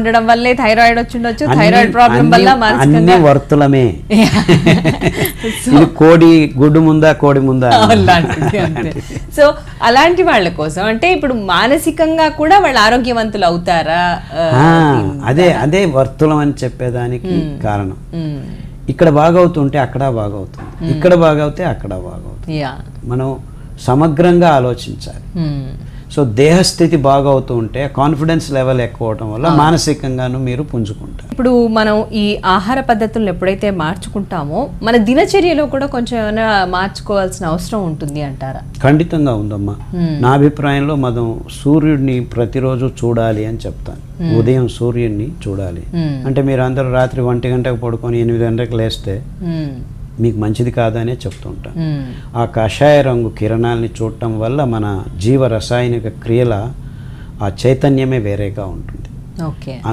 ఉండడం వల్లే thyroid వచ్చిండొచ్చు, thyroid problem వల్ల అన్ని వర్తులమే. ఇది కోడి గుడ్డు ముందా కోడి ముందా. సో అలాంటి వాళ్ళ కోసం అంటే ఇప్పుడు మానసికంగా కూడా వాళ్ళు ఆరోగ్యవంతులు అవుతారా? అదే వర్తులం అని చెప్పేదానికి కారణం. ఇక్కడ బాగవుతుంటే అక్కడ బాగవుతుంది, ఇక్కడ బాగవుతే అక్కడ బాగవుతుంది. మనం సమగ్రంగా ఆలోచించాలి. సో దేహస్థితి బాగవుతూ ఉంటే కాన్ఫిడెన్స్ లెవెల్ ఎక్కువ అవటం వల్ల మానసికంగాను మీరు పుంజుకుంటారు. ఇప్పుడు మనం ఈ ఆహార పద్ధతులను ఎప్పుడైతే మార్చుకుంటామో మన దినచర్యలో కూడా కొంచెం ఏమైనా మార్చుకోవాల్సిన అవసరం ఉంటుంది అంటారా? ఖండితంగా ఉందమ్మా. నా అభిప్రాయంలో మనం సూర్యుడిని ప్రతిరోజు చూడాలి అని చెప్తాను. ఉదయం సూర్యుడిని చూడాలి అంటే మీరు అందరూ రాత్రి 1 గంటకు పడుకొని 8 గంటలకు లేస్తే మీకు మంచిది కాదనే చెప్తుంటాను. ఆ కాషాయ రంగు కిరణాలని చూడటం వల్ల మన జీవ రసాయనిక క్రియల ఆ చైతన్యమే వేరేగా ఉంటుంది.